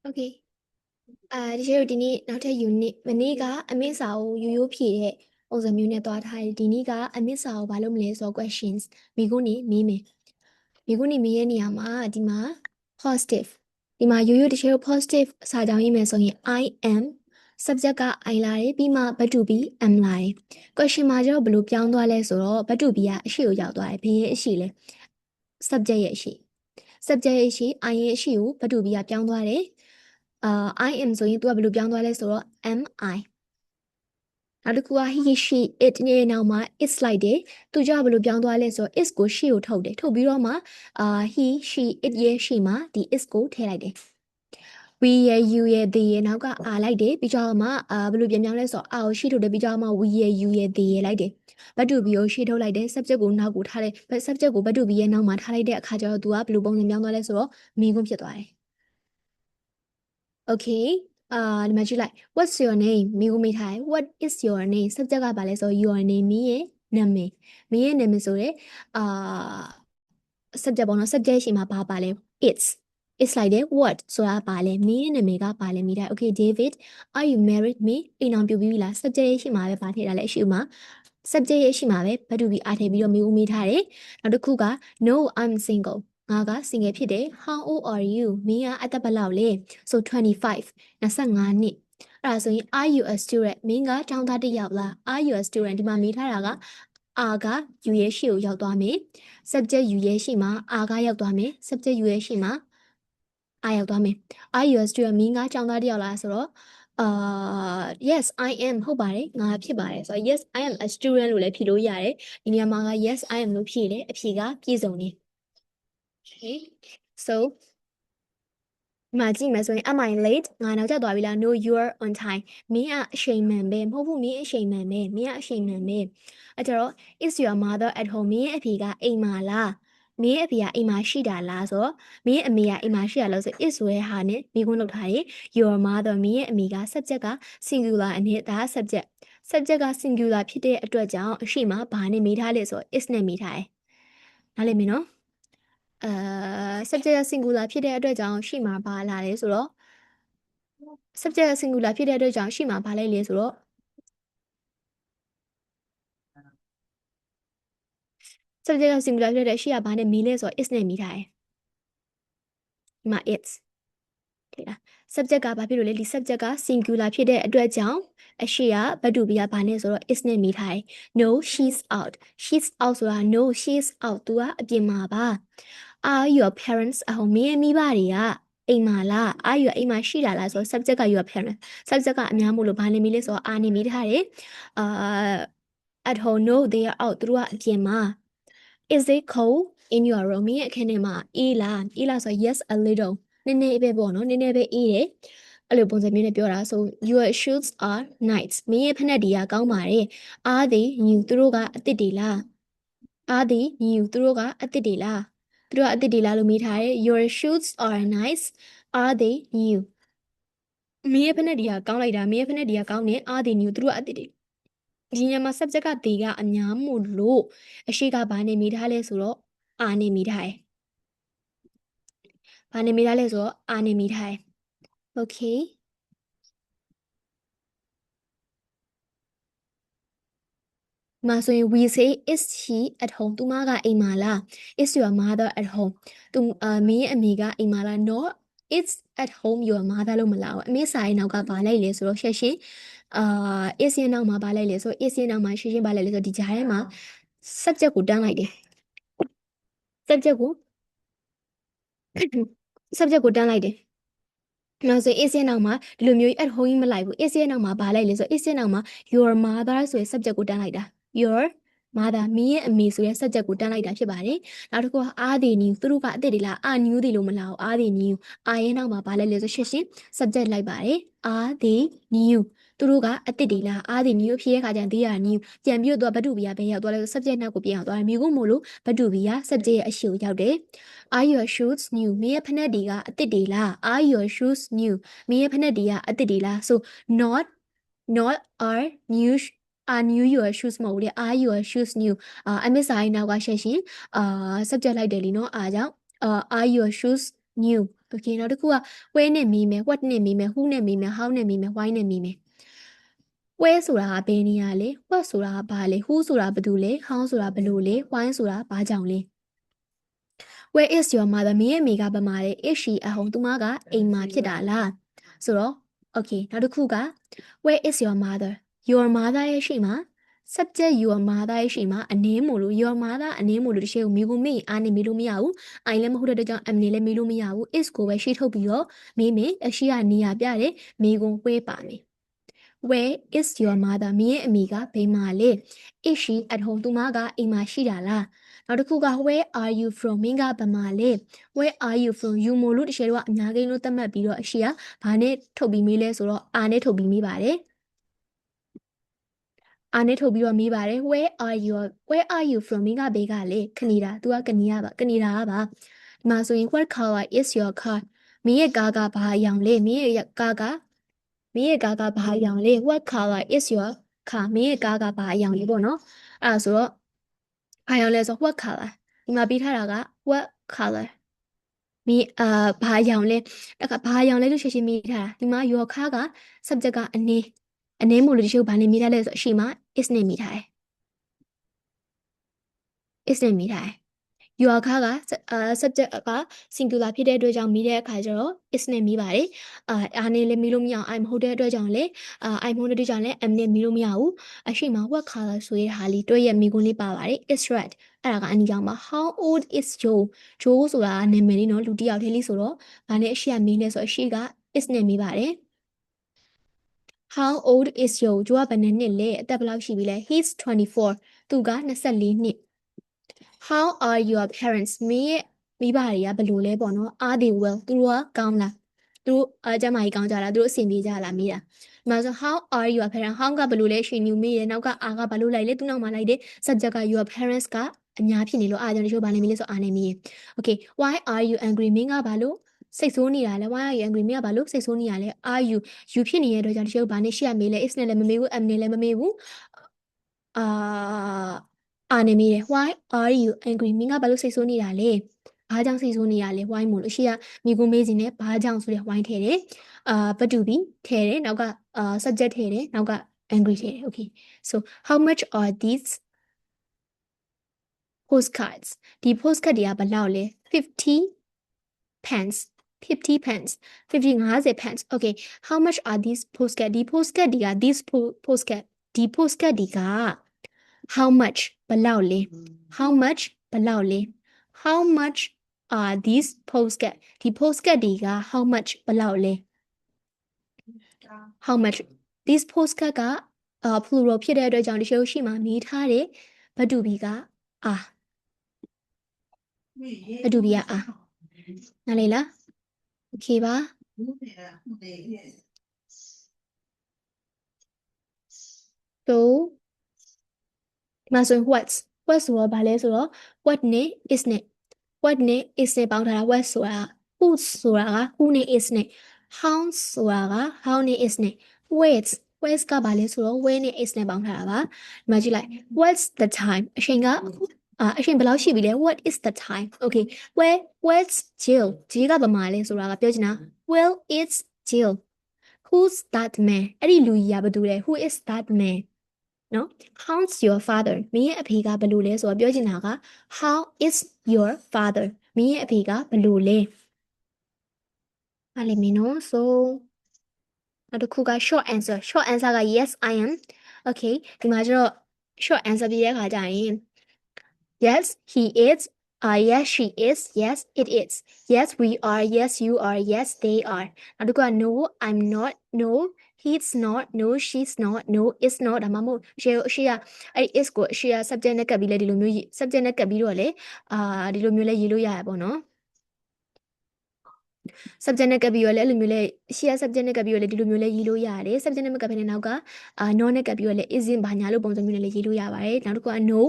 Okay ဒီကျတို့ဒီနေ့နောက်ထပ် unit မနေ့ကအမစ်စာကိုရိုးဖြည့်တဲ့ပုံစံမျိုးနဲ့တွားထားတယ်ဒီနေ့ကအမစ်စာကိုဘာလုပ်မလဲဆိုတော့ questions မိကုန်းနေမေးမယ်မိကုန်းနေမေးရဲ့နေရာမှာဒီမှာ positive ဒီမှာရိုးတချို့ positive စာကြောင်းရေးမယ်ဆိုရင် I am subject က I လာတယ်ပြီးမှ verb to be am လာတယ် question မှာကျတော့ဘယ်လိုပြောင်းသွားလဲဆိုတော့ verb to be ကအရှိကိုရောက်သွားတယ်ဘယ်ရဲ့အရှိလဲ subject ရဲ့အရှိ subject ရဲ့အရှိ I ရဲ့အရှိကို verb to be ကပြောင်းသွားတယ်I am ဆိုရင် तू ကဘယ်လိုပြောင်းသွားလဲဆိုတော့ am I နောက်တစ်ခုက he she it နဲ့နောက်မှာ it's လိုက်တယ်သူကြောင့်ဘယ်လိုပြောင်းသွားလဲဆိုတော့ is ကို she ကိုထုတ်တယ်ထုတ်ပြီးတော့မှhe she it ရဲ့ she မှာဒီ is ကိုထည့်လိုက်တယ် we ရဲ့ you ရဲ့ they ရဲ့နောက်က are လိုက်တယ်ပြီးတော့မှဘယ်လိုပြန်ပြောင်းလဲဆိုတော့ are ကို she ထုတ်တယ်ပြီးတော့မှ we ရဲ့ you ရဲ့ they ရဲ့လိုက်တယ် verb to be ကို she ထုတ်လိုက်တယ် subject ကိုနောက်ကိုထားလိုက် subject ကို verb to be ရဲ့နောက်မှာထားလိုက်တဲ့အခါကျတော့ तू ကဘယ်လိုပုံစံပြောင်းသွားလဲဆိုတော့မေးခွန်းဖြစ်သွားတယ် okay ဒီမှာကြည့်လိုက် what's your name မိကိုမေးထားတယ် what is your name subject ကဘာလဲဆိုတော့ your name မင်းရဲ့နာမည်မင်းရဲ့နာမည်ဆိုရဲsubject ပေါ့နော် subject ရှိမှာဘာပါလဲ it's လိုက်တယ် what ဆိုတာပါလဲမင်းရဲ့နာမည်ကပါလဲမိထား okay David are you married မင်းအိမ်အောင်ပြုပြီးပြီလား subject ရှိမှာပဲပါထည့်တာလဲရှိမှာ subject ရှိမှာပဲ verb to be အားထည့်ပြီးတော့မိကိုမေးထားတယ်နောက်တစ်ခုက no I'm single ငါက single ဖြစ်တယ် how old are you မင်းကအသက်ဘယ်လောက်လဲ so 25 25နှစ်အဲ့ဒါဆိုရင် are you a student မင်းကကျောင်းသားတစ်ယောက်လား are you a student ဒီမှာမေးထားတာက are က you ရဲ့ရှေ့ကိုရောက်သွားမယ် subject you ရဲ့ရှေ့မှာ are ကရောက်သွားမယ် subject you ရဲ့ရှေ့မှာ are ရောက်သွားမယ် are you a student မင်းကကျောင်းသားတစ်ယောက်လားဆိုတော့yes I am ဟုတ်ပါတယ်ငါဖြစ်ပါတယ်ဆိုတော့ yes I am a student လို့လည်းဖြေလို့ရတယ်ဒီနေရာမှာက yes I am လို့ဖြေတယ်အဖြေကပြည့်စုံနေ okay so မှာကြည့်မယ်ဆိုရင် am I late ငါနောက်ကျသွားပြီလား no you are on time မင်းကအချိန်မှန်ပဲမဟုတ်ဘူးမင်းအချိန်မှန်ပဲမင်းကအချိန်မှန်ပဲအဲ့ကြတော့ is your mother at home မင်းရဲ့အဖေကအိမ်မှာလားမင်းရဲ့အဖေကအိမ်မှာရှိတာလားဆိုတော့မင်းရဲ့အမေကအိမ်မှာရှိတာလို့ဆို is ဆိုတဲ့ဟာနဲ့မိခွန်းလောက်ထားတယ် your mother မင်းရဲ့အမေက subject က singular အနေဒါ subject က singular ဖြစ်တဲ့အတွက်ကြောင့်အရှိမဘာနဲ့မေးထားလဲဆိုတော့ is နဲ့မေးထားတယ်နားလည်မင်းနော်subject singular ဖြစ်တဲ့အတွက်ကြောင့်ရှိမှာဘာလာလဲဆိုတော့ subject singular ဖြစ်တဲ့အတွက်ကြောင့်ရှိမှာဘာလဲလဲဆိုတော့ subject singular ဖြစ်တဲ့ရှိရဘာနဲ့မီလဲဆိုတော့ is နဲ့မီထားတယ်ဒီမှာ it's ਠੀਕလား subject ကဘာဖြစ်လို့လဲဒီ subject က singular ဖြစ်တဲ့အတွက်ကြောင့်အရှိရဘတ်တူဘီကဘာနဲ့ဆိုတော့ is နဲ့မီထားတယ် no she's out ဆိုတာ no she's out သူကအပြင်မှာပါ are your parents မင်းရဲ့မိဘတွေကအိမ်မှာလား are you အိမ်မှာရှိတာလားဆိုတော့ subject က your parents subject ကအများမို့လို့ဘာနေမီလဲဆိုတော့ are နေမီထားတယ်at home no they are out သူတို့ကအပြင်မှာ is it cold in your room ရဲ့အခန်းထဲမှာအေးလားဆို yes a little နည်းနည်းပဲပေါ့နော်နည်းနည်းပဲအေးတယ်အဲ့လိုပုံစံမျိုးနဲ့ပြောတာဆို your shoes are nice မင်းရဲ့ဖက်နှက်တွေကကောင်းပါတယ် are they new သူတို့ကအသစ်တွေလား are they new သူတို့ကအသစ်တွေလားလို့မေးထားတယ် your shoes are nice are they new မင်းရဲ့ဖက်နှက်တွေကကောင်းလိုက်တာမင်းရဲ့ဖက်နှက်တွေကကောင်းတယ် are they new သူတို့ကအသစ်တွေဒီညမှာ subject က they ကအများမို့လို့အရှိကဘာနဲ့မေးထားလဲဆိုတော့ are နဲ့မေးထားတယ်ဘာနဲ့မေးထားလဲဆိုတော့ are နဲ့မေးထားတယ် okay မှာဆိုရင် we say is she at home သူမကအိမ်မှာလား is your mother at home သူမင်းရဲ့အမေကအိမ်မှာလား no it's at home your mother လို့မလားဘူးအမေစာရဲ့နောက်ကဘာလိုက်လဲဆိုတော့ရှက်ရှင်းis ရဲ့နောက်မှာဘာလိုက်လဲဆိုတော့ is ရဲ့နောက်မှာရှင်းရှင်းဘာလိုက်လဲဆိုတော့ဒီကြားထဲမှာ subject ကိုတန်းလိုက်တယ် subject ကိုတန်းလိုက်တယ်နောက်ဆို is ရဲ့နောက်မှာဒီလိုမျိုး at home ကြီးမလိုက်ဘူး is ရဲ့နောက်မှာဘာလိုက်လဲဆိုတော့ is ရဲ့နောက်မှာ your mother ဆိုတဲ့ subject ကိုတန်းလိုက်တာ your mother မင်းရဲ့အမေဆိုတဲ့ subject ကိုတန်းလိုက်တာဖြစ်ပါတယ်နောက်တစ်ခုက are they new သူတို့ကအသစ်တွေလား are new တွေလို့မလားဘူး are they new are ရဲ့နောက်မှာဘာလိုက်လဲဆိုရှင်းရှင်း subject လိုက်ပါတယ် are they new သူတို့ကအသစ်တွေလား are they new ဖြစ်ရဲ့ခါကျရင် they are new ပြန်ပြီးတော့ဘတ်တူဘီကဘယ်ရောက်သွားလဲဆို subject နောက်ကိုပြန်ရောက်သွားတယ်မိကိုမို့လို့ဘတ်တူဘီက subject ရဲ့အရှိကိုရောက်တယ် are your shoes new မင်းရဲ့ဖက်နှက်တွေကအသစ်တွေလား are your shoes new မင်းရဲ့ဖက်နှက်တွေကအသစ်တွေလား so not are new are new your shoes မဟုတ်လေ are your shoes new အမစ်စာရင်နောက်ကဆက်ရှင်subject လိုက်တယ်လीနော်အားကြောင့်are your shoes new okay နောက်တစ်ခုက where နဲ့မီးမယ် what နဲ့မီးမယ် who နဲ့မီးမယ် how နဲ့မီးမယ် why နဲ့မီးမယ် where ဆိုတာကဘယ်နေရာလဲ what ဆိုတာကဘာလဲ who ဆိုတာဘယ်သူလဲ how ဆိုတာဘယ်လိုလဲ why ဆိုတာဘာကြောင့်လဲ where is your mother မင်းရဲ့မိကဘာမှာလဲ is she at home သူမကအိမ်မှာဖြစ်တာလားဆိုတော့ okay နောက်တစ်ခုက where is your mother your mother ရဲ့ရှိမှာ subject your mother ရဲ့ရှိမှာအနေမို့လို့ your mother အနေမို့လို့တချို့မိကိုမေးအားနေမေးလို့မရဘူးအိုင်လည်းမဟုတ်တဲ့အတွက်ကြောင့် am နေလည်းမေးလို့မရဘူး is ကိုပဲရှေ့ထုတ်ပြီးတော့မေးမယ်အရှိကနေရာပြတယ်မိကိုဝဲပါမယ် where is your mother မင်းရဲ့အမိကဘယ်မှာလဲ is she at home သူမကအိမ်မှာရှိတာလားနောက်တစ်ခုက where are you from မင်းကဘာမှာလဲ where are you from you မို့လို့တချို့ကအများကြီးလို့သတ်မှတ်ပြီးတော့အရှိကဘာနဲ့ထုတ်ပြီးမေးလဲဆိုတော့ are နဲ့ထုတ်ပြီးမေးပါတယ်အားနဲ့ထုတ်ပြီးတော့မေးပါတယ် where are you from မင်းကဘေးကလေကနေဒါ तू ကကနေဒါကပါဒီမှာဆိုရင် what color is your car မင်းရဲ့ကားကဘာအရောင်လဲမင်းရဲ့ကားကဘာအရောင်လဲ what color is your car မင်းရဲ့ကားကဘာအရောင်လဲပေါ့နော်အဲ့ဒါဆိုတော့ဘာအရောင်လဲဆို what color ဒီမှာပေးထားတာက what color မင်းဘာအရောင်လဲတခါဘာအရောင်လဲလို့ရှင်းရှင်းမေးထားတာဒီမှာ your car က subject ကအနေမို့လို့တချို့ဘာနေမိထားလဲဆိုအရှိမ is နဲ့မိထားတယ် is နဲ့မိထားတယ် your car ကsubject က singular ဖြစ်တဲ့အတွက်ကြောင့်မိတဲ့အခါကျတော့ is နဲ့မိပါတယ်အားနဲ့လည်းမိလို့မရအောင် I မဟုတ်တဲ့အတွက်ကြောင့်လည်းI မဟုတ်တဲ့အတွက်ကြောင့်လည်း am နဲ့မိလို့မရဘူးအရှိမ what color ဆိုတဲ့ဟာလေးတွဲရမိခွန်းလေးပါပါတယ် is red အဲ့ဒါကအနီကြောင့်ပါ how old is Joe Joe ဆိုတာနာမည်လေးနော်လူတစ်ယောက်တည်းလေးဆိုတော့ဘာနဲ့အရှိကမိလဲဆိုအရှိက is နဲ့မိပါတယ်How old is Joe? Joe ကဘယ်နှစ်လဲအသက်ဘယ်လောက်ရှိပြီလဲ He's 24. သူက24နှစ် How are your parents? မင်းရဲ့မိဘတွေကဘယ်လိုလဲပေါ့နော် Are they well? သူတို့ကကောင်းလားသူတို့ကျမကြီးကောင်းကြလားသူတို့အဆင်ပြေကြလားမေးတာဒီမှာဆို How are your parents? How ကဘယ်လိုလဲရှင်ညူမေးတယ်နောက်က are ကဘာလို့လိုက်လဲသူနောက်မှာလိုက်တယ် subject က your parents ကအများဖြစ်နေလို့အားကြောင့်တချို့ဘာနေမေးလဲဆို are နေမေးရင် Okay, why are you angry? မင်းကဘာလို့စိတ်ဆိုးနေတာလဲ why are you angry မင်းကဘာလို့စိတ်ဆိုးနေတာလဲ are you ဖြစ်နေတဲ့အတွက်ကြောင့်တချို့ဘာနဲ့ရှိရမေးလဲ is နဲ့လည်းမမေးဘူး am နဲ့လည်းမမေးဘူးအာနေမေးတယ် why are you angry မင်းကဘာလို့စိတ်ဆိုးနေတာလဲဘာကြောင့်စိတ်ဆိုးနေတာလဲ why မို့လို့ရှိရမိကိုမေးစီနဲ့ဘာကြောင့်ဆိုတဲ့ why ထည့်တယ်but to be ထည့်တယ်နောက်ကsubject ထည့်တယ်နောက်က angry ထည့်တယ် okay so how much are these postcards ဒီ postcard တွေကဘယ်လောက်လဲ50 pence 50 pence 50 pence okay how much are these postcard ဒီ postcard တွေက these postcard ဒီ postcard တွေက how much ဘယ်လောက်လဲ how much ဘယ်လောက်လဲ how much are these postcard ဒီ postcard တွေက how much ဘယ်လောက်လဲ how much these postcard ကplural ဖြစ်တဲ့အတွက်ကြောင့်ဒီရှုပ်ရှိမှနေထားတယ်ဘတ်တူဘီကဘတ်တူဘီကနားလေလား okay ပါ so ဒီမှာဆိုရင် what ဆိုတော့ဗာလဲဆိုတော့ what နဲ့ is နဲ့ what နဲ့ is နဲ့ပေါင်းထားတာ what ဆိုတာ who ဆိုတာက who နဲ့ is နဲ့ how ဆိုတာက how နဲ့ is နဲ့ where ကဗာလဲဆိုတော့ where နဲ့ is နဲ့ပေါင်းထားတာပါဒီမှာကြည့်လိုက် what's the time အချိန်ဘယ်လောက်ရှိပြီလဲ what is the time okay where's Jill Jill ကဘာမှလဲဆိုတာကပြောချင်တာ well it's Jill who's that man အဲ့ဒီလူကြီးကဘာတူလဲ who is that man နော် how's your father မင်းရဲ့အဖေကဘယ်လိုလဲဆိုတော့ပြောချင်တာက how is your father မင်းရဲ့အဖေကဘယ်လိုလဲအဲ့လေမင်းနော် so နောက်တစ်ခုက short answer က yes I am okay ဒီမှာကျတော့ short answer ပြတဲ့အခါကျရင် yes he is yes she is yes it is yes we are yes you are yes they are နောက်တစ်ခုက no I'm not no he's not no she's not no it's not ဒါမှမဟုတ်ရှေ့ကအဲ့ is ကိုရှေ့က subject နဲ့ကပ်ပြီးလဲဒီလိုမျိုး subject နဲ့ကပ်ပြီးတော့လေဒီလိုမျိုးလဲရေးလို့ရရပေါ့နော် subject နဲ့ကပ်ပြီးတော့လဲအဲ့လိုမျိုးလဲရှေ့က subject နဲ့ကပ်ပြီးတော့လဲဒီလိုမျိုးလဲရေးလို့ရတယ် subject နဲ့မကပ်ဘဲနဲ့နောက်ကno နဲ့ကပ်ပြီးတော့လဲ isn't ဘာညာလို့ပုံစံမျိုးနဲ့လဲရေးလို့ရပါတယ်နောက်တစ်ခုက no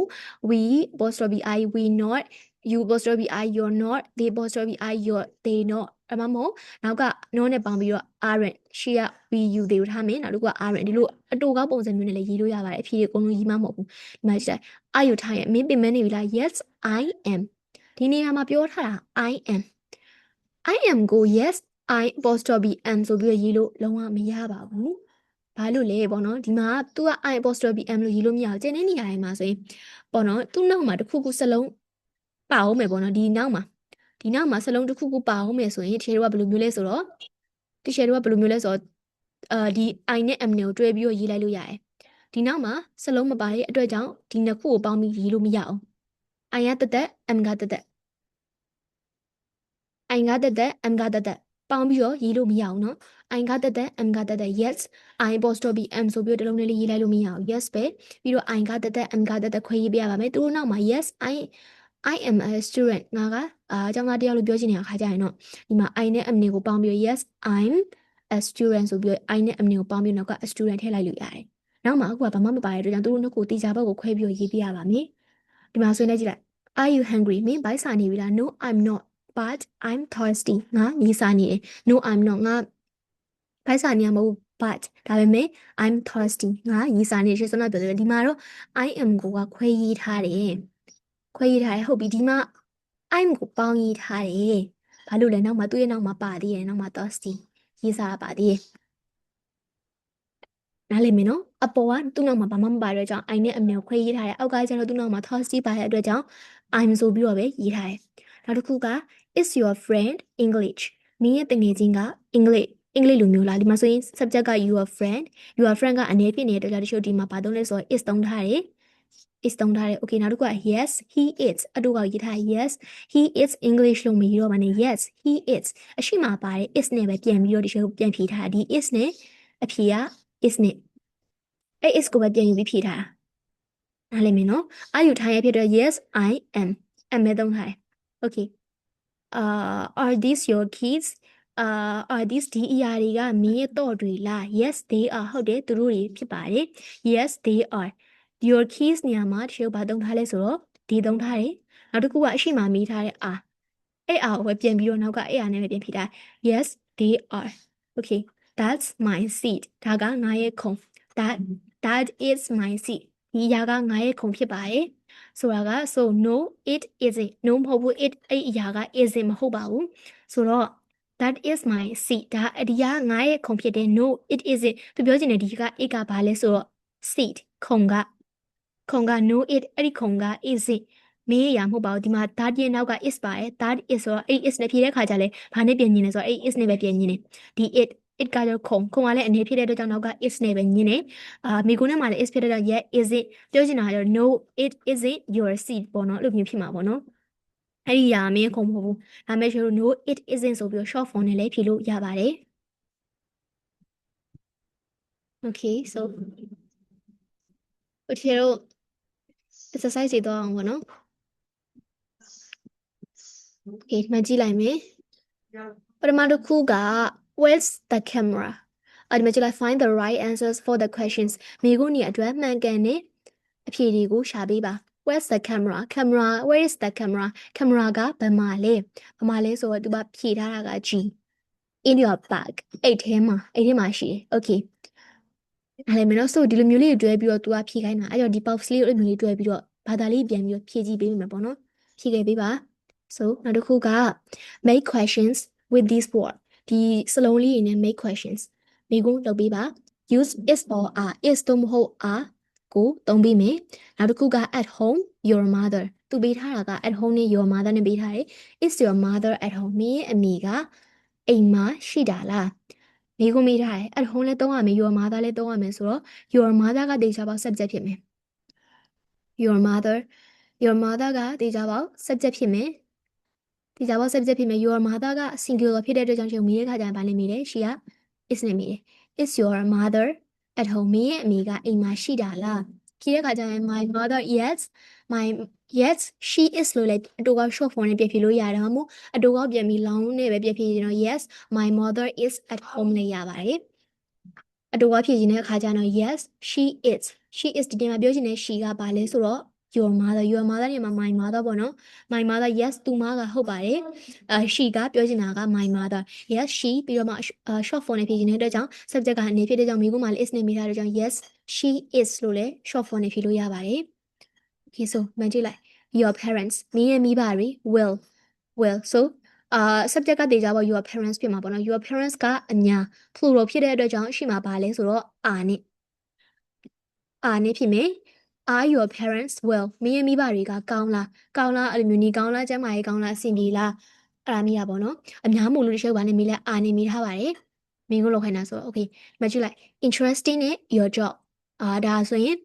we apostrophe I we not you apostrophe I you're not they apostrophe I you're they not အမမဟုတ်နောက်က no နဲ့ပေါင်းပြီးတော့ aren't ရှေ့က we you တွေကိုထားမယ်နောက်တစ်ခုက aren't ဒီလိုအတူကောက်ပုံစံမျိုးနဲ့လည်းရေးလို့ရပါတယ်အဖြေတွေအကုန်လုံးရေးမှမဟုတ်ဘူးဒီမှာကြည့်လိုက် are you tired မင်းပင်မနေပြီလား yes I am ဒီနေရာမှာပြောထားတာ I am ကို yes I apostrophe am ဆိုပြီးရေးလို့လုံးဝမရပါဘူးဘာလို့လဲပေါ့နော်ဒီမှာသူက I apostrophe am လို့ရေးလို့မရဘူးကျန်တဲ့နေရာတွေမှာဆိုရင်ပေါ့နော်သူ့နောက်မှာတစ်ခုခုစလုံးပါအောင်မယ်ပေါ့နော်ဒီနောက်မှာစလုံးတစ်ခုခုပါအောင်မယ်ဆိုရင်တကယ်တော့ဘယ်လိုမျိုးလဲဆိုတော့ဒီ I နဲ့ M နဲ့ကိုတွဲပြီးတော့ရေးလိုက်လို့ရတယ်ဒီနောက်မှာစလုံးမပါတဲ့အတွက်ကြောင့်ဒီနှစ်ခုကိုပေါင်းပြီးရေးလို့မရအောင် I ကတက် M ကတက် I ကတက် M ကတက်ပေါင်းပြီးတော့ရေးလို့မရအောင်နော် I ကတက် M ကတက် yes I apostrophe M ဆိုပြီးတော့တလုံးလေးရေးလိုက်လို့မရအောင် yes ပဲပြီးတော့ I ကတက် M ကတက်ခွဲရေးပြရပါမယ်သူတို့နောက်မှာ yes I am a student ငါကအကြောင်းသားတယောက်လို့ပြောချင်တဲ့အခါကျရင်တော့ဒီမှာ I နဲ့ M နဲ့ကိုပေါင်းပြီး yes I'm a student ဆိုပြီး I နဲ့ M နဲ့ကိုပေါင်းပြီးနောက်က a student ထည့်လိုက်လို့ရတယ်နောက်မှာအခုကဘာမှမပါတဲ့အတွက်ကြောင့်သူတို့နှစ်ခုတေချာဘက်ကိုခွဲပြီးရေးပြရပါမယ်ဒီမှာဆိုရင်လည်းကြည့်လိုက် Are you hungry မင်းဘိုက်စာနေပြီလား No I'm not but I'm thirsty ငါမြေစာနေတယ် No I'm not ငါဘိုက်စာနေရမဟုတ် but ဒါပေမဲ့ I'm thirsty ငါရေစာနေရှင်းစမ်းပြောတယ်ဒီမှာတော့ I am ကိုကခွဲရေးထားတယ်ဟုတ်ပြီဒီမှာ I'm ကိုပေါင်းရေးထားတယ်ဘာလို့လဲနောက်မှာသူ့ရဲ့နောက်မှာပါသေးတယ်နောက်မှာ thirsty ရေးစားပါသေးတယ်နားလည်မယ်နော်အပေါ်ကသူ့နောက်မှာဘာမှမပါတဲ့အတွက်ကြောင့် I နဲ့ M ကိုခွဲရေးထားတယ်အောက်ကကျတော့သူ့နောက်မှာ thirsty ပါတဲ့အတွက်ကြောင့် I'm ဆိုပြီးတော့ပဲရေးထားတယ်နောက်တစ်ခုက is your friend English မင်းရဲ့တငယ်ချင်းက English လိုမျိုးလားဒီမှာဆိုရင် subject က your friend ကအနေဖြစ်နေတဲ့အတွက်ကြောင့်တချို့ဒီမှာပါတော့လဲဆိုတော့ is သုံးထားတယ် okay နောက်တစ်ခုက yes he is အတူကရေးထား yes he is English လို့မရေးတော့ပါနဲ့ yes he is အရှိမပါတယ် is နဲ့ပဲပြန်ပြီးတော့တချို့ပြန်ဖြေထားဒီ is နဲ့အဖြေက is နဲ့အဲ့ is ကိုပဲပြန်ယူပြီးဖြေထားနားလည်မယ်နော် are you tired ဖြစ်တော့ yes I am ပဲသုံးထားတယ် okay are these your kids are these ဒီအရာတွေကမင်းရဲ့တော့တွေလား yes they are ဟုတ်တယ်သူတို့တွေဖြစ်ပါတယ် yes they are your keys နေရာမှာတချို့ဘာသုံးထားလဲဆိုတော့ဒီသုံးထားတယ်နောက်တစ်ခုကအရှိမမေးထားတဲ့ are အဲ့ are ကိုပဲပြန်ပြီးတော့နောက်ကအဲ့ are နဲ့ပဲပြန်ဖြေထား yes they are okay that's my seat ဒါကငါရဲ့ခုံ that is my seat ဒီအရာကငါရဲ့ခုံဖြစ်ပါတယ်ဆိုတာက so no it isn't no မဟုတ်ဘူး it အဲ့အရာက isn't မဟုတ်ပါဘူးဆိုတော့ that is my seat ဒါအဒီကငါရဲ့ခုံဖြစ်တယ် no it isn't သူပြောချင်တယ်ဒီက it ကဘာလဲဆိုတော့ seat ခုံက no it အဲ့ဒီခုံက isn't မင်းရမဟုတ်ပါဘူးဒီမှာ that ရဲ့နောက်က is ပါတယ် that is ဆိုတော့အဲ့ is နဲ့ဖြေတဲ့ခါကျလဲဘာနဲ့ပြန်ညင်လဲဆိုတော့အဲ့ is နဲ့ပဲပြန်ညင်တယ်ဒီ it ကကြောခုံကလည်းအနေဖြစ်တဲ့အတွက်ကြောင့်နောက်က is နဲ့ပဲညင်တယ်မိကုန်းထဲမှာလည်း is ဖြစ်တဲ့အတွက် yeah isn't ပြောချင်တာကတော့ no it isn't your seat ပေါ့နော်အဲ့လိုမျိုးဖြစ်မှာပေါ့နော်အဲ့ဒီရာမင်းခုံမဟုတ်ဘူးဒါမဲ့ကျတော့ no it isn't ဆိုပြီးတော့ short form နဲ့လည်းဖြေလို့ရပါတယ် okay so ဒီတော့ exercise တွေတော့အောင်ပေါ့နော် okay မှတ်ကြည့်လိုက်မယ်ပထမတစ်ခုက where's the camera အဲ့ဒီမှာကြည့်လိုက် find the right answers for the questions မိကုန်းကြီးအတွက်မှန်ကန်တဲ့အဖြေတွေကိုရှာပေးပါ where's the camera where is the camera ကဘယ်မှာလဲဆိုတော့သူကဖြေထားတာက G in your bag အဲ့ထဲမှာရှိတယ် okay အဲ့လေမနော်ဆိုဒီလိုမျိုးလေးတွဲပြီးတော့သူကဖြေခိုင်းတာအဲ့တော့ဒီ box လေးကိုအဲ့လိုမျိုးလေးတွဲပြီးတော့ဘာသာလေးပြန်ပြီးတော့ဖြေကြည့်ပေးမယ်ပေါ့နော်ဖြေခဲ့ပေးပါ so နောက်တစ်ခုက make questions with this word ဒီစလုံးလေးနဲ့ make questions မိကုန်းလုပ်ပေးပါ use is or are is တော့မဟုတ် are ကိုသုံးပေးမယ်နောက်တစ်ခုက at home your mother သူပေးထားတာက at home နဲ့ your mother နဲ့ပေးထားတယ် is your mother at home မင်းရဲ့အမေကအိမ်မှာရှိတာလားမိကုန်းမိထားတယ် at home လည်းသုံးရမယ် your mother လည်းသုံးရမယ်ဆိုတော့ your mother ကတေချာပေါက် subject ဖြစ်မယ် your mother ကတေချာပေါက် subject ဖြစ်မယ်တေချာပေါက် subject ဖြစ်မယ် your mother က singular ဖြစ်တဲ့အတွက်ကြောင့်ကျွန်တော်မိတဲ့ခါကျရင်ဗာနဲ့မိတယ် she က is နဲ့မိတယ် is your mother at home မင်းရဲ့အမေကအိမ်မှာရှိတာလားဖြေတဲ့ခါကျရင် my mother yes she is လို့လည်းအတူက short form နဲ့ပြန်ဖြေလို့ရတယ်ဟုတ်မို့အတူကပြန်ပြီး long နဲ့ပဲပြန်ဖြေရင်တော့ yes my mother is at home လည်းရပါတယ်အတူကဖြေခြင်းတဲ့အခါကျတော့ yes she is ဒီနေ့မှာပြောချင်တဲ့ she ကဘာလဲဆိုတော့ your mother နေမှာ my mother ပေါ့နော် my mother yes သူမကဟုတ်ပါတယ်she ကပြောချင်တာက my mother yes she ပြီးတော့မှ short form နဲ့ဖြည့်ချင်တဲ့အတွက်ကြောင့် subject ကအနေဖြစ်တဲ့ကြောင့်မိကုမှာလည်း is နဲ့မိထားတဲ့ကြောင့် yes she is လို့လည်း short form နဲ့ဖြည့်လို့ရပါတယ် okay so မှန်ကြည့်လိုက် your parents မင်းရဲ့မိဘတွေ will so subject ကတေချာပေါ့ your parents ဖြစ်မှာပေါ့နော် your parents ကအများ plural ဖြစ်တဲ့အတွက်ကြောင့်ရှိမှာပါလဲဆိုတော့ are နဲ့ဖြစ်မယ် are your parents well မင်းရဲ့မိဘတွေကကောင်းလားအဲ့လိုမျိုးနေကောင်းလားကျန်းမာရေးကောင်းလားအဆင်ပြေလားအဲ့ဒါမိရပါတော့အများမို့လို့တချို့ဘာနဲ့မိလဲ are နဲ့မိထားပါတယ်မင်းကိုလောက်ခိုင်းတာဆိုတော့ okay မှတ်ကြည့်လိုက် interesting နဲ့ your job ဒါဆိုရင်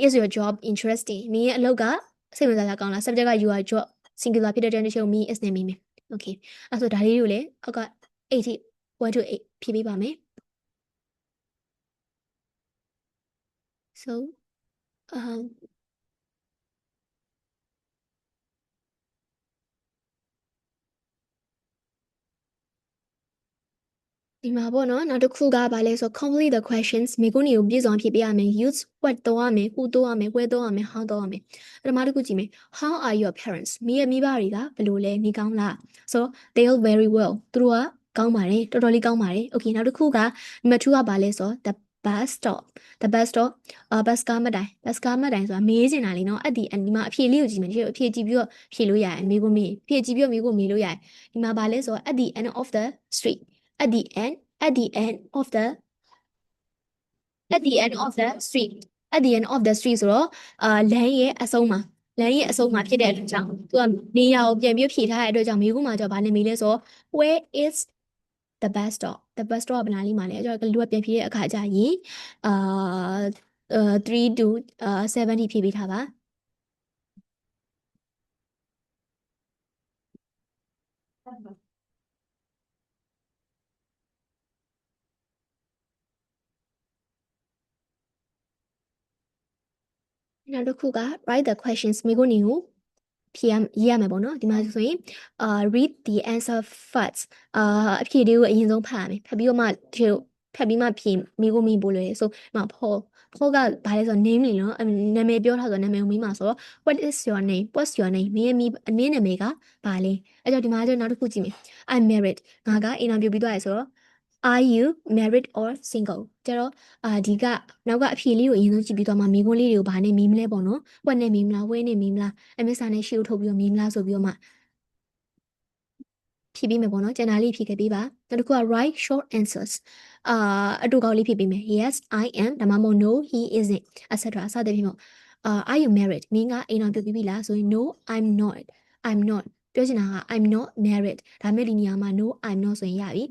is your job interesting မင်းရဲ့အလုပ်ကစိတ်ဝင်စားစရာကောင်းလား subject က your job singular ဖြစ်တဲ့တဲ့တချို့ me is နဲ့မိမယ် okay အဲ့ဆိုဒါလေးတွေကိုလည်းအောက်က8ထိ1 to 8ဖြည့်ပေးပါမယ် so ဒီမှာပေါ့နော်နောက်တစ်ခုကဘာလဲဆို complete the questions မိကုန်းတွေကိုပြည့်စုံဖြည့်ပေးရမယ် use what တော့ရမယ် who တော့ရမယ် where တော့ရမယ် how တော့ရမယ်ပထမတစ်ခုကြည့်မယ် how are your parents မိရဲ့မိဘတွေကဘယ်လိုလဲနေကောင်းလား so they are very well သူတို့ကကောင်းပါတယ်တော်တော်လေးကောင်းပါတယ် okay နောက်တစ်ခုက number 2ကဘာလဲဆို the bus stop bus ကားမတိုင်ဆိုတာမေးချင်တာလေနော်အဲ့ဒီဒီမှာအဖြေလေးကိုကြည့်မယ်ဒီအဖြေကြည့်ပြီးတော့ဖြေလို့ရတယ်မိကုန်းမေးဖြေကြည့်ပြီးတော့မိကုန်းမေးလို့ရတယ်ဒီမှာဘာလဲဆို at the end of the street at the end of the street at the end of the street ဆိုတော့လမ်းရဲ့အဆုံးမှာဖြစ်တဲ့အတွက်ကြောင့်သူကနေရာကိုပြန်ပြီးဖြေထားတဲ့အတွက်ကြောင့်မိကုမှာကြောဘာနဲ့မေးလဲဆို where is the bus stop ကဘယ်နာလေးမှာလဲကျွန်တော်လူကပြန်ဖြေတဲ့အခါကျရင်3 to 7ဖြေပေးထားပါနောက်တစ်ခုက write the questions မိကုနေကိုဖြေရမယ်ပေါ့နော်ဒီမှာဆိုရင်read the answer first အဖြေလေးကိုအရင်ဆုံးဖတ်ရမယ်ဖတ်ပြီးတော့မှဒီဖတ်ပြီးမှဖြေမိကိုမိပို့လို့ရဆိုမှာ Paul ကဘာလဲဆိုတော့ name လေနော်နာမည်ပြောထားဆိုနာမည်ကိုမိမှာဆိုတော့ what is your name what's your name မင်းနာမည်ကဘာလဲအဲ့ကြောင့်ဒီမှာကျနောက်တစ်ခုကြည့်မယ် I'm married ငါကအိမ်အောင်ပြုတ်ပြီးသွားရဆိုတော့ are you married or single ကျတော့ဒီကနောက်ကအဖြေလေးကိုအရင်ဆုံးကြည့်ပြီးသွားမှမိခွန်းလေးတွေကိုဘာနဲ့မီးမလဲပေါ့နော် what နဲ့မီးမလား where နဲ့မီးမလားအမစ်စာနဲ့ရှေ့ကိုထုတ်ပြီးတော့မီးမလားဆိုပြီးတော့မှဖြည့်ပေးမယ်ပေါ့နော်ကျန်တာလေးဖြည့်ခဲ့ပေးပါနောက်တစ်ခုက write short answers အတူကောက်လေးဖြည့်ပေးမယ် yes I am ဒါမှမဟုတ် no he isn't etc စသဖြင့်ပေါ့are you married မင်းကအိမ်အောင်ပြုတ်ပြီးပြီလားဆိုရင် no I'm not ပြောချင်တာက I'm not married ဒါမဲ့ဒီနေရာမှာ no I'm not ဆိုရင်ရပြီ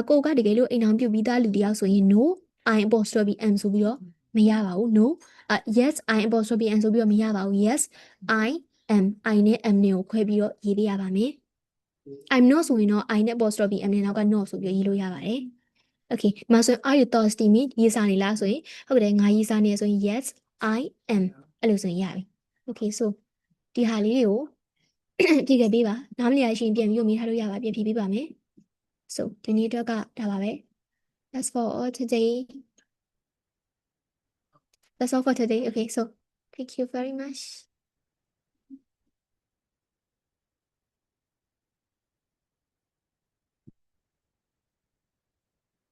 ကိုကတကယ်လို့အိမ်အောင်ပြုတ်ပြီးသားလူတယောက်ဆိုရင် no I apostrophe am ဆိုပြီးတော့မရပါဘူး no yes I apostrophe am ဆိုပြီးတော့မရပါဘူး yes I am I နဲ့ am နဲ့ကိုခွဲပြီးတော့ရေးပေးရပါမယ် I'm not ဆိုရင်တော့ I နဲ့ apostrophe am နဲ့နောက်က not ဆိုပြီးရေးလို့ရပါတယ် okay မဆိုရင် are you thirsty မင်းရေးစားနေလားဆိုရင်ဟုတ်တယ်ငါရေးစားနေဆိုရင် yes I am အဲ့လိုဆိုရင်ရပြီ okay so ဒီဟာလေးတွေကိုဖြည့်ခဲ့ပေးပါနားမလည်ရရှင်ပြန်ပြီးတော့မိထားလို့ရပါပြန်ဖြည့်ပေးပါမယ် so ဒီနေ့တော့ကဒါပါပဲ that's for all today that's all for today okay so thank you very much